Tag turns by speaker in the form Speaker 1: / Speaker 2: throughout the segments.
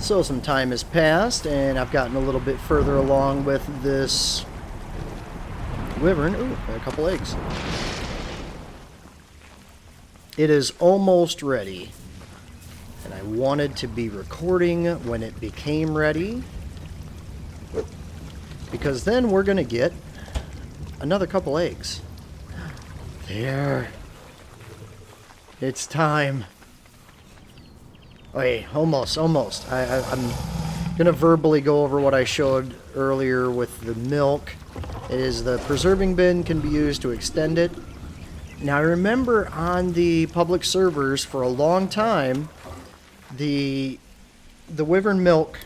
Speaker 1: So some time has passed, and I've gotten a little bit further along with this Wyvern. Ooh, got a couple eggs. It is almost ready, and I wanted to be recording when it became ready, because then we're going to get another couple eggs. There. It's time. Okay, almost. I'm going to verbally go over what I showed earlier with the milk. It is the preserving bin can be used to extend it. Now, I remember on the public servers for a long time, the Wyvern milk,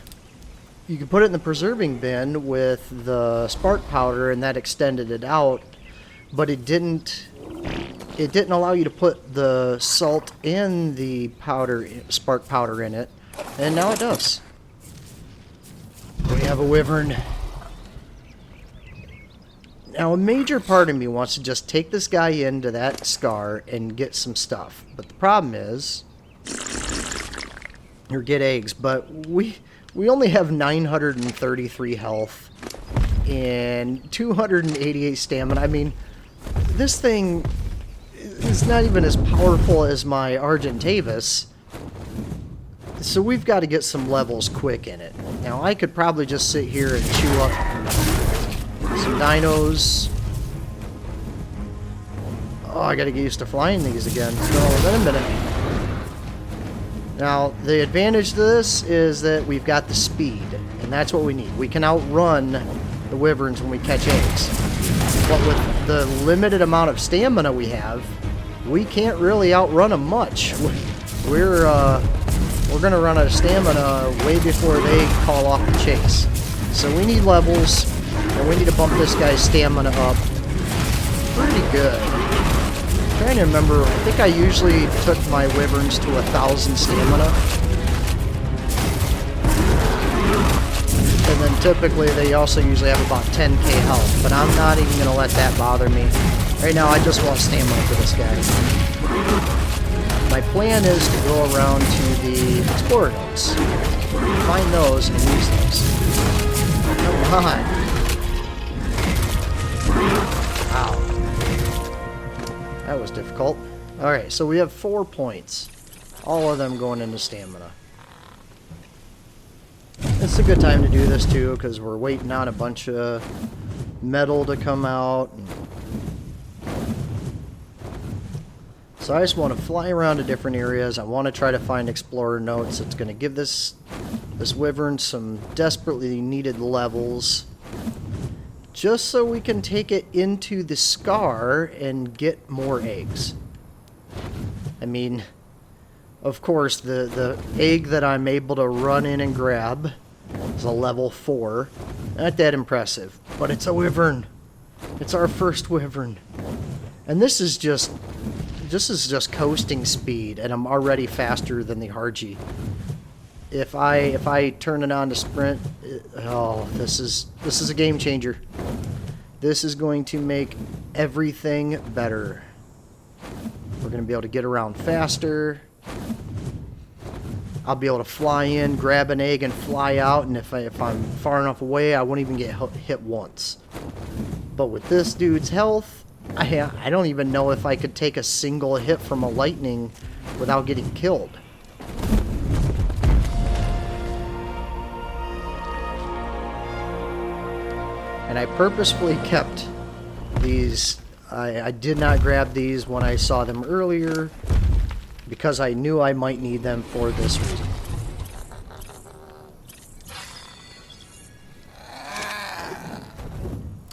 Speaker 1: you could put it in the preserving bin with the spark powder, and that extended it out, but it didn't allow you to put the salt and the spark powder in it, and now it does. We have a Wyvern. Now, a major part of me wants to just take this guy into that scar and get some stuff, but the problem is, or get eggs, but we only have 933 health and 288 stamina. I mean, this thing is not even as powerful as my Argentavis, so we've got to get some levels quick in it. Now, I could probably just sit here and chew up some dinos. Oh, I gotta get used to flying these again. So, in a minute. Now, the advantage to this is that we've got the speed, and that's what we need. We can outrun the Wyverns when we catch eggs. But with the limited amount of stamina we have, we can't really outrun them much. We're gonna run out of stamina way before they call off the chase. So we need levels, and we need to bump this guy's stamina up pretty good. I'm trying to remember, I think I usually took my Wyverns to 1,000 stamina. And then typically they also usually have about 10k health, but I'm not even going to let that bother me. Right now I just want stamina for this guy. My plan is to go around to the Explorer notes, find those and use those. Come on. Wow. That was difficult. Alright, so we have 4 points. All of them going into stamina. It's a good time to do this too, because we're waiting on a bunch of metal to come out. So I just want to fly around to different areas. I want to try to find Explorer notes. It's going to give this Wyvern some desperately needed levels, just so we can take it into the scar and get more eggs. I mean, of course, the egg that I'm able to run in and grab is a level 4. Not that impressive, but it's a Wyvern. It's our first Wyvern. And this is just coasting speed, and I'm already faster than the argy. If I turn it on to sprint, this is a game changer. This is going to make everything better. We're going to be able to get around faster. I'll be able to fly in, grab an egg, and fly out, and if I'm far enough away, I won't even get hit once. But with this dude's health, I don't even know if I could take a single hit from a lightning without getting killed. And I purposefully kept these. I did not grab these when I saw them earlier, because I knew I might need them for this reason.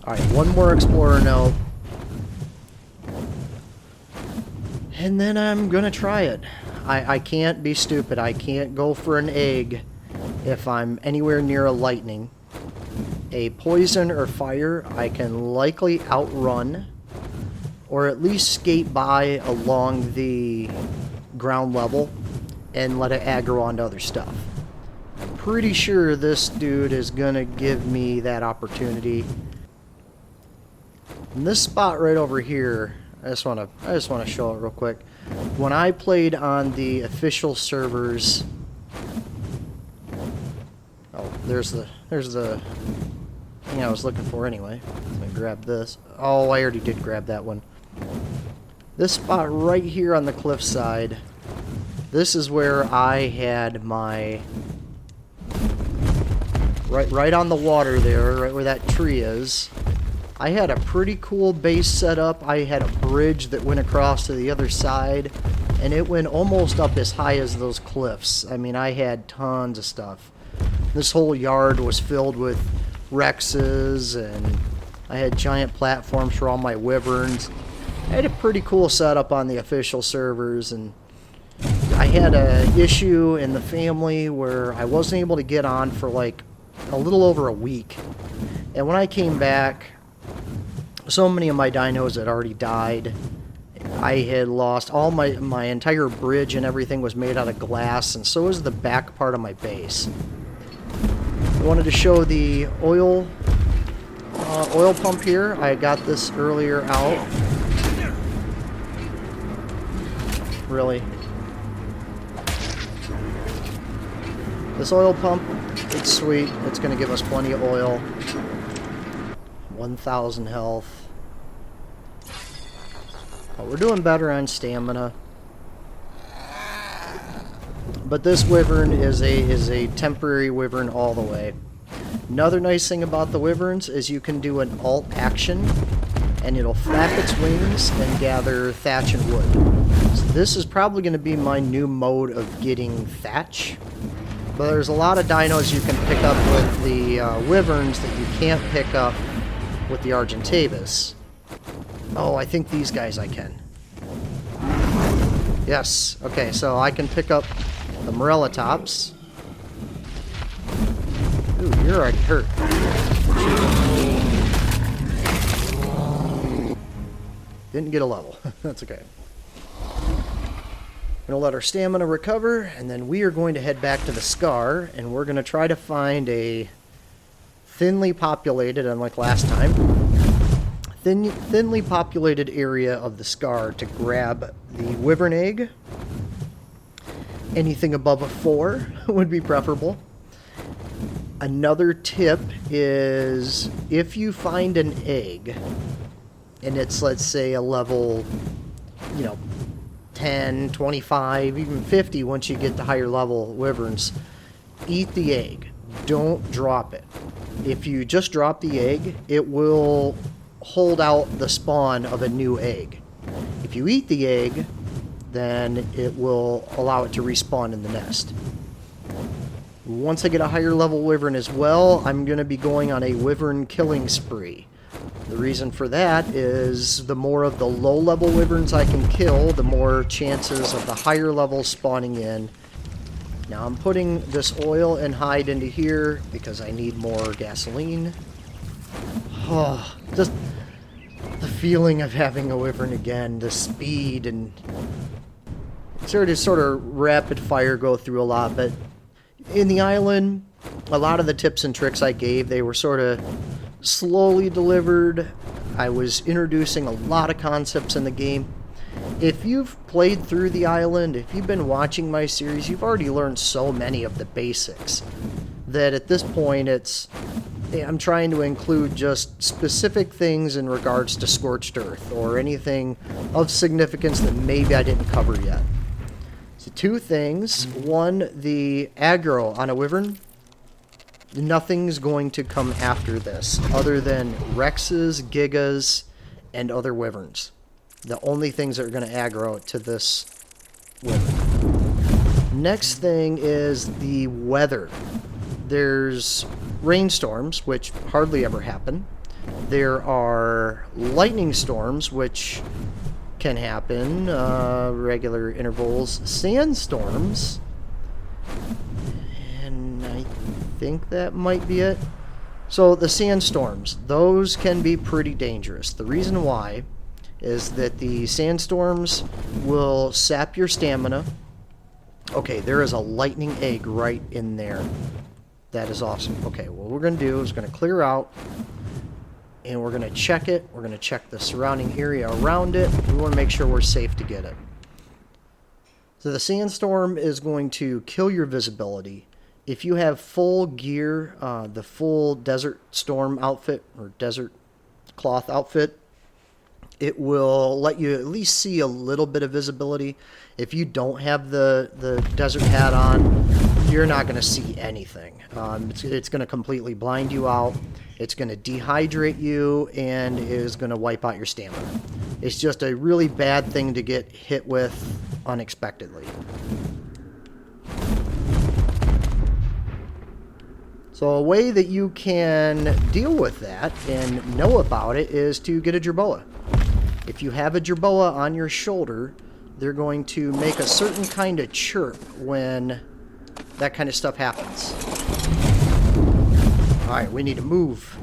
Speaker 1: Alright, one more Explorer note. And then I'm gonna try it. I can't be stupid. I can't go for an egg if I'm anywhere near a lightning. A poison or fire I can likely outrun, or at least skate by along the ground level and let it aggro onto other stuff. I'm pretty sure this dude is gonna give me that opportunity. And this spot right over here, I just want to show it real quick. When I played on the official servers there's the thing I was looking for anyway. Let me grab this. Oh, I already did grab that one. This spot right here on the cliffside, this is where I had my... Right on the water there, right where that tree is. I had a pretty cool base set up. I had a bridge that went across to the other side, and it went almost up as high as those cliffs. I mean, I had tons of stuff. This whole yard was filled with Rexes, and I had giant platforms for all my Wyverns. I had a pretty cool setup on the official servers, and I had an issue in the family where I wasn't able to get on for like a little over a week. And when I came back, so many of my dinos had already died. I had lost all my entire bridge, and everything was made out of glass, and so was the back part of my base. I wanted to show the oil pump here. I got this earlier out. Really. This oil pump, it's sweet. It's going to give us plenty of oil. 1,000 health. Oh, we're doing better on stamina. But this Wyvern is a temporary Wyvern all the way. Another nice thing about the Wyverns is you can do an alt action, and it'll flap its wings and gather thatch and wood. So this is probably going to be my new mode of getting thatch. But there's a lot of dinos you can pick up with the Wyverns that you can't pick up with the Argentavis. Oh, I think these guys I can. Yes. Okay, so I can pick up the Morellatops. Ooh, you're already hurt. Didn't get a level. That's okay. We're going to let our stamina recover, and then we are going to head back to the Scar, and we're going to try to find a thinly populated, unlike last time, thinly populated area of the Scar to grab the Wyvern egg. Anything above a 4 would be preferable. Another tip is if you find an egg, and it's, let's say, a level, 10, 25, even 50 once you get to higher level Wyverns, eat the egg. Don't drop it. If you just drop the egg, it will hold out the spawn of a new egg. If you eat the egg, then it will allow it to respawn in the nest. Once I get a higher level Wyvern as well, I'm going to be going on a Wyvern killing spree. The reason for that is the more of the low level Wyverns I can kill, the more chances of the higher levels spawning in. Now I'm putting this oil and hide into here because I need more gasoline. Oh, just the feeling of having a Wyvern again, the speed, and sort of rapid fire go through a lot, but in the island, a lot of the tips and tricks I gave, they were sort of slowly delivered. I was introducing a lot of concepts in the game. If you've played through the island, if you've been watching my series, you've already learned so many of the basics that at this point I'm trying to include just specific things in regards to Scorched Earth or anything of significance that maybe I didn't cover yet. So 2 things. 1, the aggro on a Wyvern. Nothing's going to come after this other than Rexes, Gigas, and other Wyverns. The only things that are going to aggro to this Wyvern. Next thing is the weather. There's rainstorms, which hardly ever happen. There are lightning storms, which can happen, regular intervals. Sandstorms, and I think that might be it. So the sandstorms, those can be pretty dangerous. The reason why is that the sandstorms will sap your stamina. Okay, there is a lightning egg right in there. That is awesome. Okay, what we're going to do is going to clear out, and we're going to check it. We're going to check the surrounding area around it. We want to make sure we're safe to get it. So the sandstorm is going to kill your visibility. if you have full gear, the full Desert Storm outfit or Desert Cloth outfit, it will let you at least see a little bit of visibility. If you don't have the desert hat on, you're not going to see anything. It's going to completely blind you out. It's going to dehydrate you and is going to wipe out your stamina. It's just a really bad thing to get hit with unexpectedly. So a way that you can deal with that and know about it is to get a jerboa. If you have a jerboa on your shoulder, they're going to make a certain kind of chirp when that kind of stuff happens. Alright, we need to move.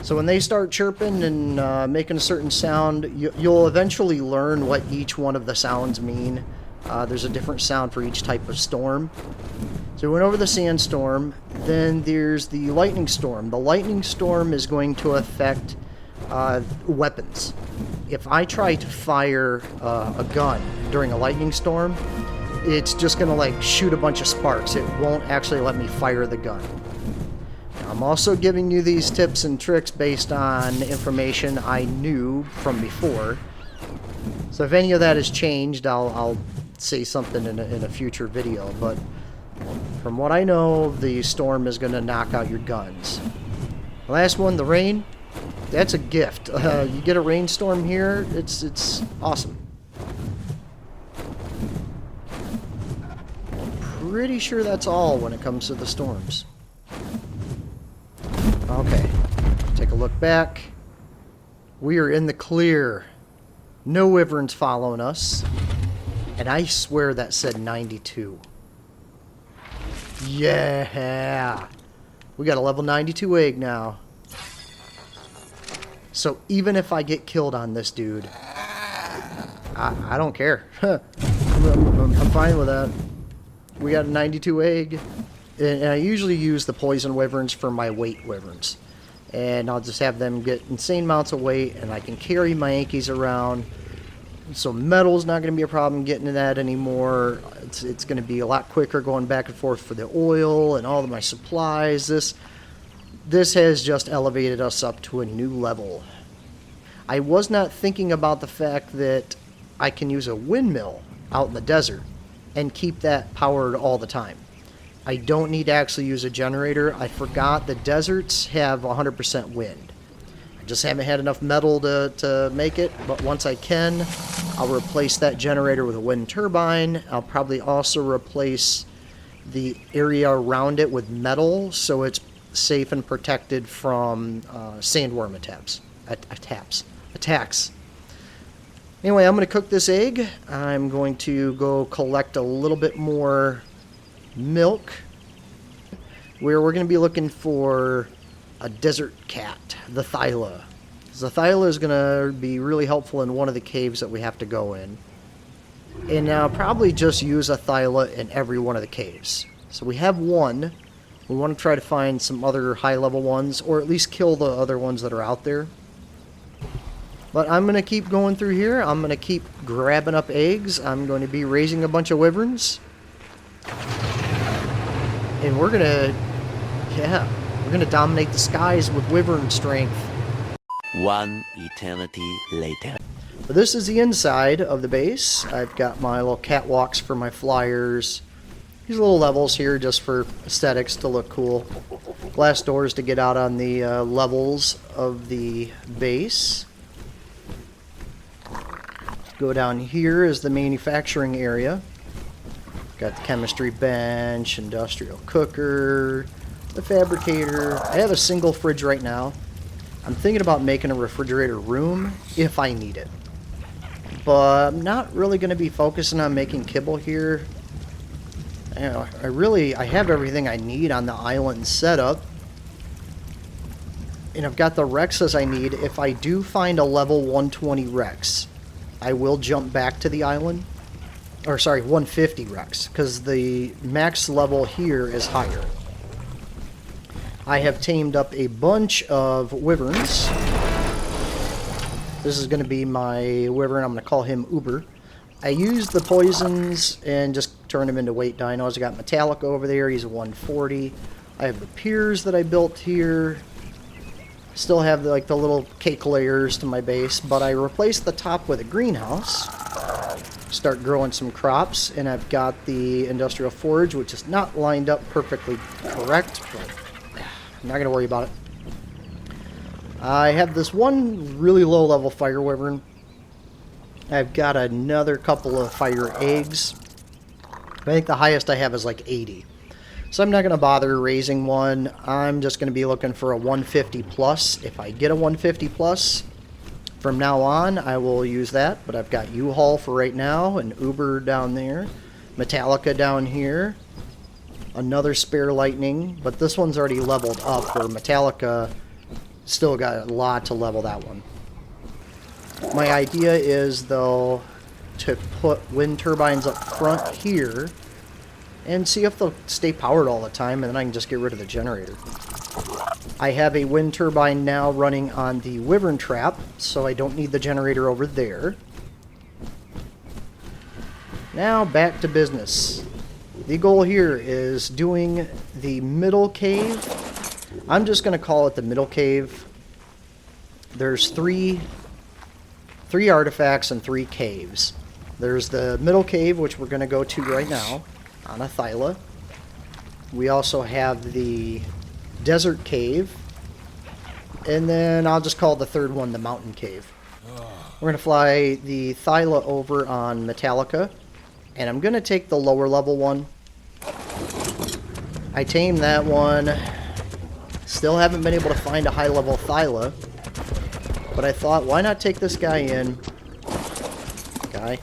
Speaker 1: So when they start chirping and making a certain sound, you'll eventually learn what each one of the sounds mean. There's a different sound for each type of storm. So we went over the sandstorm, then there's the lightning storm. The lightning storm is going to affect weapons. If I try to fire a gun during a lightning storm, it's just going to like shoot a bunch of sparks. It won't actually let me fire the gun. Now, I'm also giving you these tips and tricks based on information I knew from before. So if any of that has changed, I'll say something in a future video. But from what I know, the storm is going to knock out your guns. The last one, the rain. That's a gift. You get a rainstorm here, it's awesome. Pretty sure that's all when it comes to the storms. Okay, take a look back. We are in the clear. No wyverns following us. And I swear that said 92. Yeah! We got a level 92 egg now. So even if I get killed on this dude, I don't care. I'm fine with that. We got a 92 egg. And I usually use the poison wyverns for my weight wyverns. And I'll just have them get insane amounts of weight, and I can carry my Yankees around. So metal's not going to be a problem getting to that anymore. It's going to be a lot quicker going back and forth for the oil and all of my supplies. This has just elevated us up to a new level. I was not thinking about the fact that I can use a windmill out in the desert and keep that powered all the time. I don't need to actually use a generator. I forgot the deserts have 100% wind. I just haven't had enough metal to make it, but once I can, I'll replace that generator with a wind turbine. I'll probably also replace the area around it with metal so it's safe and protected from sandworm attacks. Anyway, I'm going to cook this egg. I'm going to go collect a little bit more milk, where we're going to be looking for a desert cat, the Thyla. The Thyla is going to be really helpful in one of the caves that we have to go in. And I'll probably just use a Thyla in every one of the caves. So we have one. We want to try to find some other high-level ones, or at least kill the other ones that are out there. But I'm going to keep going through here. I'm going to keep grabbing up eggs. I'm going to be raising a bunch of wyverns. And we're going to dominate the skies with wyvern strength.
Speaker 2: One eternity later.
Speaker 1: But this is the inside of the base. I've got my little catwalks for my flyers. These little levels here just for aesthetics to look cool. Glass doors to get out on the levels of the base. Go down here is the manufacturing area. Got the chemistry bench, industrial cooker, the fabricator. I have a single fridge right now. I'm thinking about making a refrigerator room if I need it. But I'm not really going to be focusing on making kibble here. You know, I have everything I need on the island setup. And I've got the Rexes I need. If I do find a level 120 Rex, I will jump back to the island. Or sorry, 150 Rex, because the max level here is higher. I have tamed up a bunch of wyverns. This is going to be my wyvern. I'm going to call him Uber. I use the poisons and just turn them into weight dinos. I got Metallica over there. He's a 140. I have the piers that I built here. Still have like the little cake layers to my base, but I replaced the top with a greenhouse. Start growing some crops, and I've got the industrial forge, which is not lined up perfectly correct, but I'm not going to worry about it. I have this one really low level fire wyvern. I've got another couple of fire eggs. I think the highest I have is like 80. So I'm not going to bother raising one. I'm just going to be looking for a 150 plus. If I get a 150 plus, from now on I will use that. But I've got U-Haul for right now, and Uber down there, Metallica down here, another spare lightning. But this one's already leveled up, where Metallica still got a lot to level that one. My idea is, though, to put wind turbines up front here and see if they'll stay powered all the time, and then I can just get rid of the generator. I have a wind turbine now running on the Wyvern trap, so I don't need the generator over there. Now back to business. The goal here is doing the middle cave. I'm just going to call it the middle cave. There's three artifacts and 3 caves. There's the middle cave, which we're going to go to right now on a Thyla. We also have the desert cave, and then I'll just call the third one the mountain cave. We're going to fly the Thyla over on Metallica, and I'm going to take the lower level one. I tamed that one. Still haven't been able to find a high level Thyla, but I thought, why not take this guy in? Guy.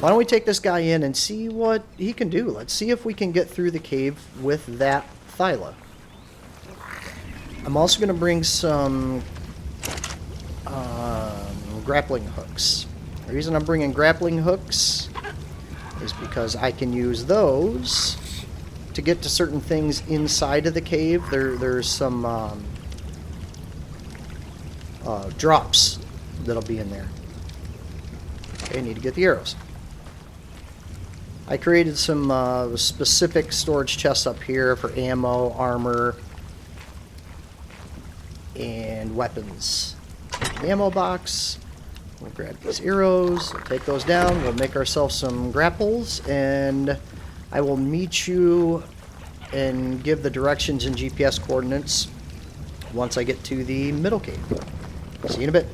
Speaker 1: Why don't we take this guy in and see what he can do? Let's see if we can get through the cave with that Thyla. I'm also going to bring some grappling hooks. The reason I'm bringing grappling hooks is because I can use those to get to certain things inside of the cave. There's some drops that'll be in there. Okay, need to get the arrows. I created some specific storage chests up here for ammo, armor, and weapons. Ammo box. We'll grab these arrows, we'll take those down, we'll make ourselves some grapples, and I will meet you and give the directions and GPS coordinates once I get to the middle cave. See you in a bit.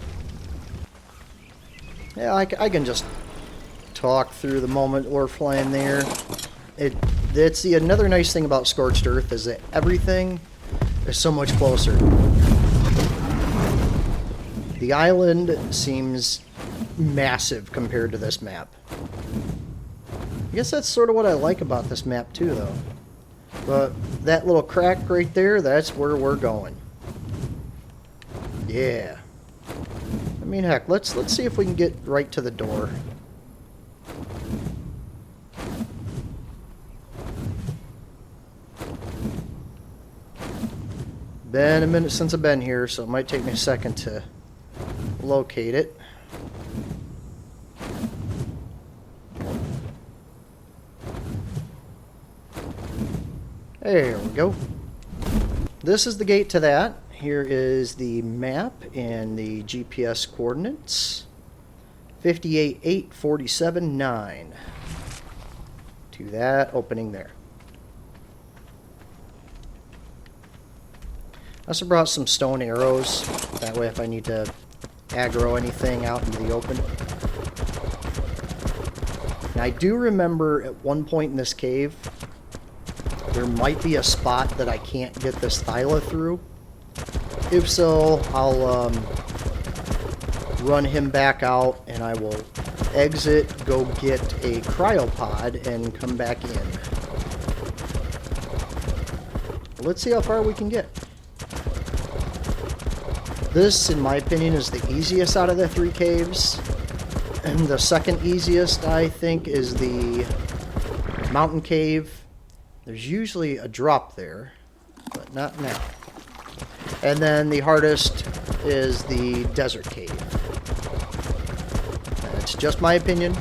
Speaker 1: Yeah, I can just talk through the moment we're flying there. It's another nice thing about Scorched Earth is that everything is so much closer. The island seems massive compared to this map. I guess that's sort of what I like about this map too, though. But that little crack right there, that's where we're going. Yeah. I mean, heck, let's see if we can get right to the door. Been a minute since I've been here, so it might take me a second to locate it. There we go. This is the gate to that. Here is the map and the GPS coordinates. 58.8, 47.9. To that opening there. I also brought some stone arrows. That way if I need to aggro anything out into the open. Now I do remember at one point in this cave, there might be a spot that I can't get this Thyla through. If so, I'll run him back out and I will exit, go get a cryopod, and come back in. Let's see how far we can get. This, in my opinion, is the easiest out of the 3 caves. And the second easiest, I think, is the mountain cave. There's usually a drop there, but not now. And then the hardest is the desert cave. That's just my opinion.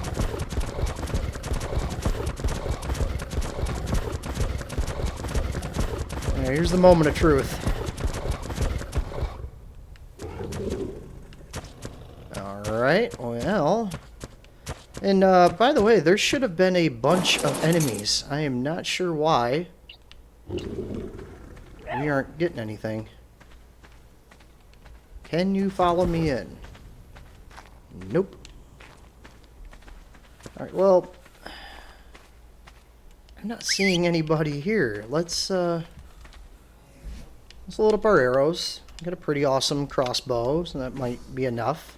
Speaker 1: Alright, here's the moment of truth. Alright, well... And, by the way, there should have been a bunch of enemies. I am not sure why we aren't getting anything. Can you follow me in? Nope. Alright, well... I'm not seeing anybody here. Let's load up our arrows. Got a pretty awesome crossbow, so that might be enough.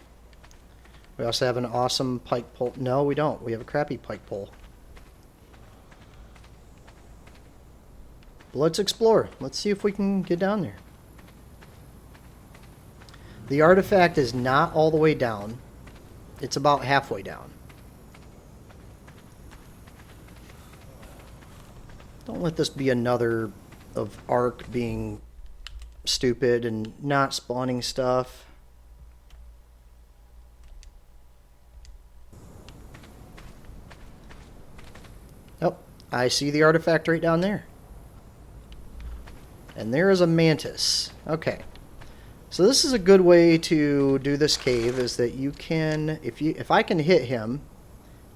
Speaker 1: We also have an awesome pike pole. No, we don't. We have a crappy pike pole. But let's explore. Let's see if we can get down there. The artifact is not all the way down. It's about halfway down. Don't let this be another of Ark being stupid and not spawning stuff. Oh, I see the artifact right down there. And there is a mantis. Okay. So this is a good way to do this cave, is that you can, if I can hit him,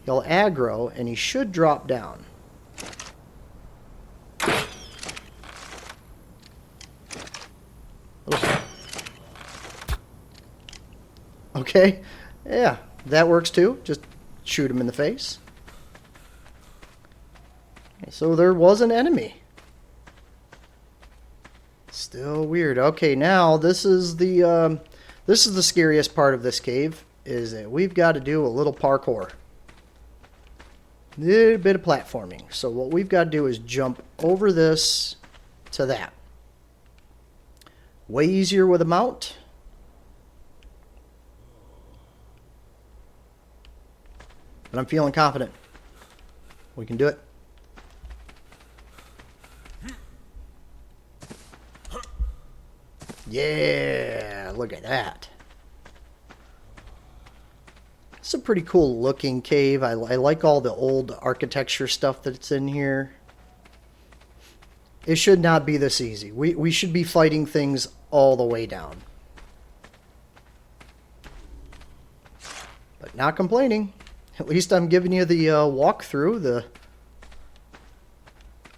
Speaker 1: he'll aggro and he should drop down. Okay, yeah, that works too. Just shoot him in the face. Okay, so there was an enemy. Still weird. Okay, now this is the scariest part of this cave, is that we've got to do a little parkour. A little bit of platforming. So what we've got to do is jump over this to that. Way easier with a mount. But I'm feeling confident. We can do it. Yeah, look at that. It's a pretty cool looking cave. I like all the old architecture stuff that's in here. It should not be this easy. We should be fighting things all the way down. But not complaining. At least I'm giving you the walkthrough, the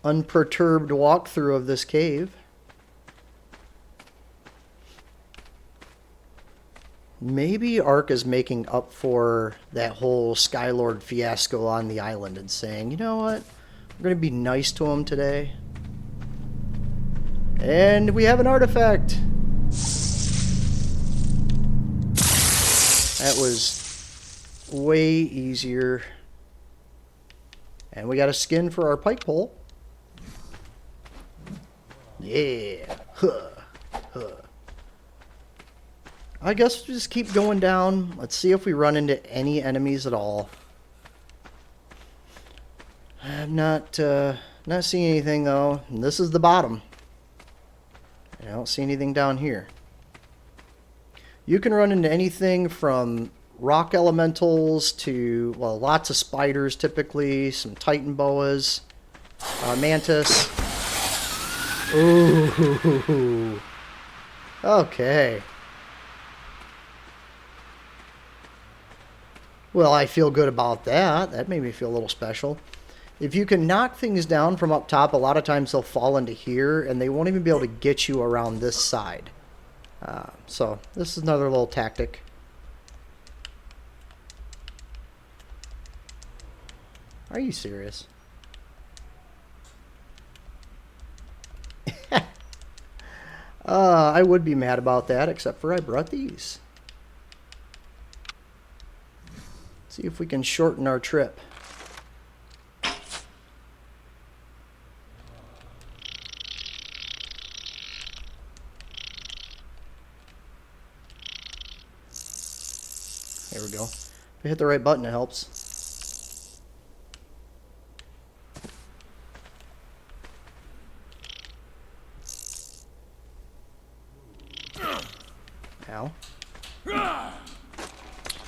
Speaker 1: unperturbed walkthrough of this cave. Maybe Ark is making up for that whole Skylord fiasco on the island and saying, you know what, we're going to be nice to him today. And we have an artifact. That was way easier. And we got a skin for our pike pole. Yeah. Huh. Huh. I guess we'll just keep going down. Let's see if we run into any enemies at all. I'm not seeing anything though. And this is the bottom. I don't see anything down here. You can run into anything from rock elementals to, well, lots of spiders typically, some titan boas, mantis. Ooh. Okay. Well, I feel good about that. That made me feel a little special. If you can knock things down from up top, a lot of times they'll fall into here, and they won't even be able to get you around this side. So, this is another little tactic. Are you serious? I would be mad about that, except for I brought these. See if we can shorten our trip. There we go. If we hit the right button, it helps. Ow.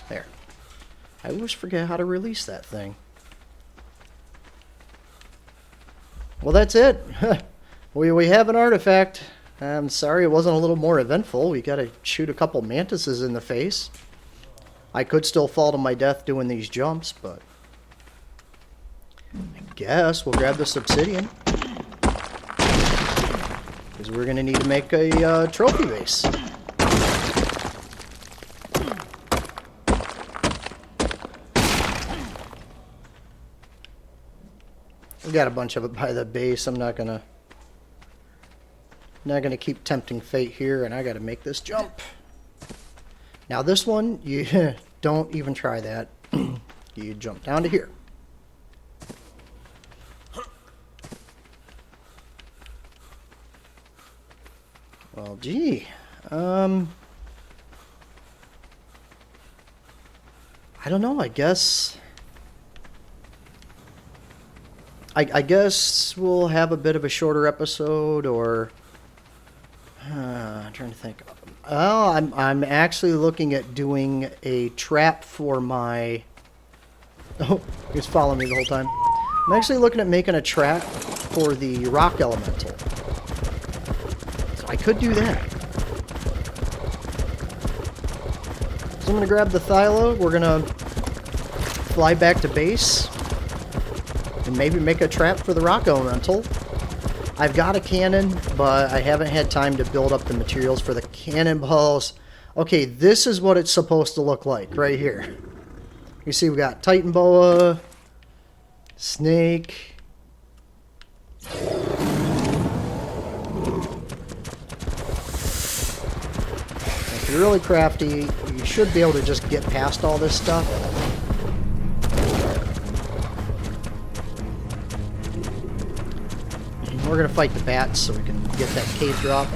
Speaker 1: There. I always forget how to release that thing. Well, that's it. We have an artifact. I'm sorry it wasn't a little more eventful. We gotta shoot a couple mantises in the face. I could still fall to my death doing these jumps, but I guess we'll grab this obsidian. Because we're gonna need to make a trophy base. We got a bunch of it by the base. I'm not gonna keep tempting fate here, and I gotta make this jump. Now this one, you don't even try that. You jump down to here. Well, gee, I don't know. I guess we'll have a bit of a shorter episode, or I'm trying to think. Oh, I'm actually looking at doing a trap for my. Oh, he was following me the whole time. I'm actually looking at making a trap for the rock elemental. So I could do that. So I'm gonna grab the Thyla. We're gonna fly back to base and maybe make a trap for the rock elemental. I've got a cannon, but I haven't had time to build up the materials for the cannonballs. Okay, this is what it's supposed to look like right here. You see we got Titan Boa, Snake. If you're really crafty, you should be able to just get past all this stuff. We're going to fight the bats so we can get that cave drop.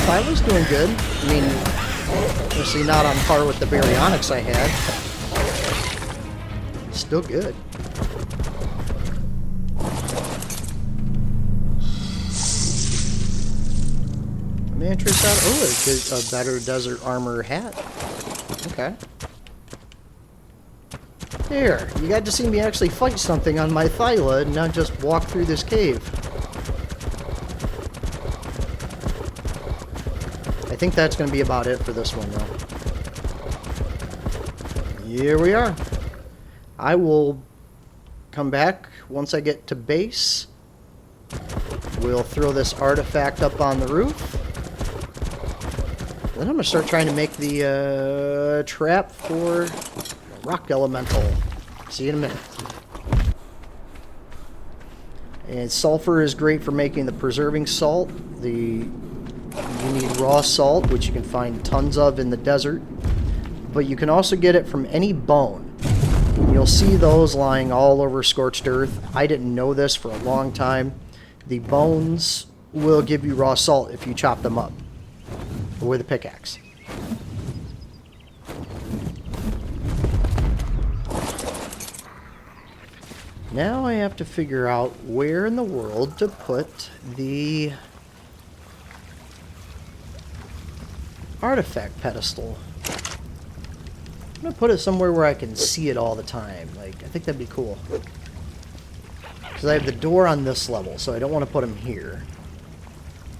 Speaker 1: Thyla's doing good. I mean, obviously not on par with the baryonyx I had. Still good. Mantras out. Oh, a better desert armor hat. Okay. There, you got to see me actually fight something on my Thyla and not just walk through this cave. I think that's going to be about it for this one, though. Here we are. I will come back once I get to base. We'll throw this artifact up on the roof. Then I'm going to start trying to make the trap for rock elemental. See you in a minute. And sulfur is great for making the preserving salt. You need raw salt, which you can find tons of in the desert. But you can also get it from any bone. You'll see those lying all over scorched earth. I didn't know this for a long time. The bones will give you raw salt if you chop them up with a pickaxe. Now I have to figure out where in the world to put the artifact pedestal. I'm going to put it somewhere where I can see it all the time. Like, I think that'd be cool. Because I have the door on this level, so I don't want to put them here.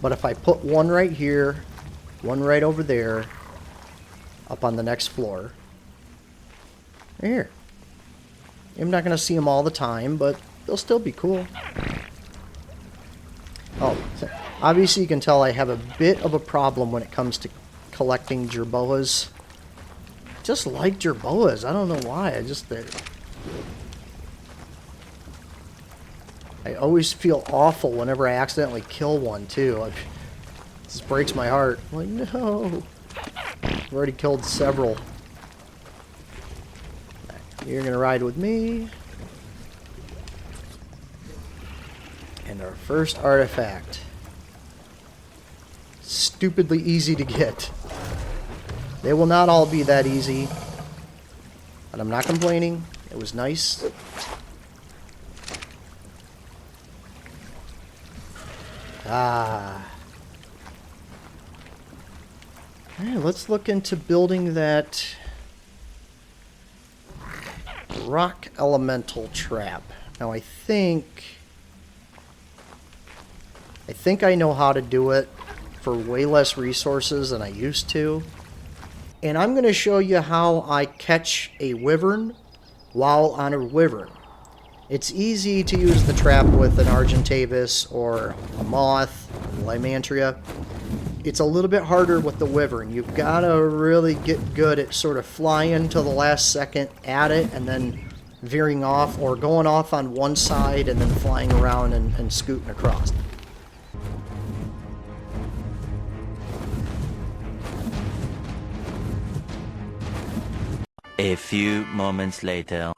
Speaker 1: But if I put one right here, one right over there, up on the next floor. Here. I'm not going to see them all the time, but they'll still be cool. Oh, obviously you can tell I have a bit of a problem when it comes to collecting jerboas. Just like jerboas. I don't know why. I always feel awful whenever I accidentally kill one, too. It just breaks my heart. I'm like, no. I've already killed several. You're going to ride with me. And our first artifact. Stupidly easy to get. They will not all be that easy. But I'm not complaining. It was nice. Ah. Alright, let's look into building that rock elemental trap. Now I think I know how to do it for way less resources than I used to. And I'm going to show you how I catch a wyvern while on a wyvern. It's easy to use the trap with an Argentavis or a moth, Lymantria. It's a little bit harder with the wyvern. You've got to really get good at sort of flying to the last second at it and then veering off, or going off on one side and then flying around and scooting across.
Speaker 2: A few moments later.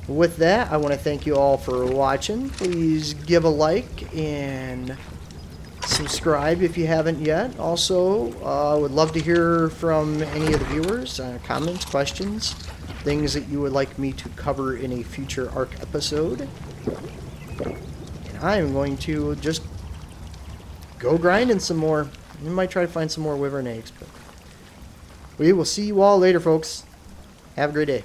Speaker 1: With that, I want to thank you all for watching. Please give a like and subscribe if you haven't yet. Also, I would love to hear from any of the viewers, comments, questions, things that you would like me to cover in a future ARC episode. And I am going to just go grinding some more. I might try to find some more wyvern eggs, but we will see you all later, folks. Have a great day.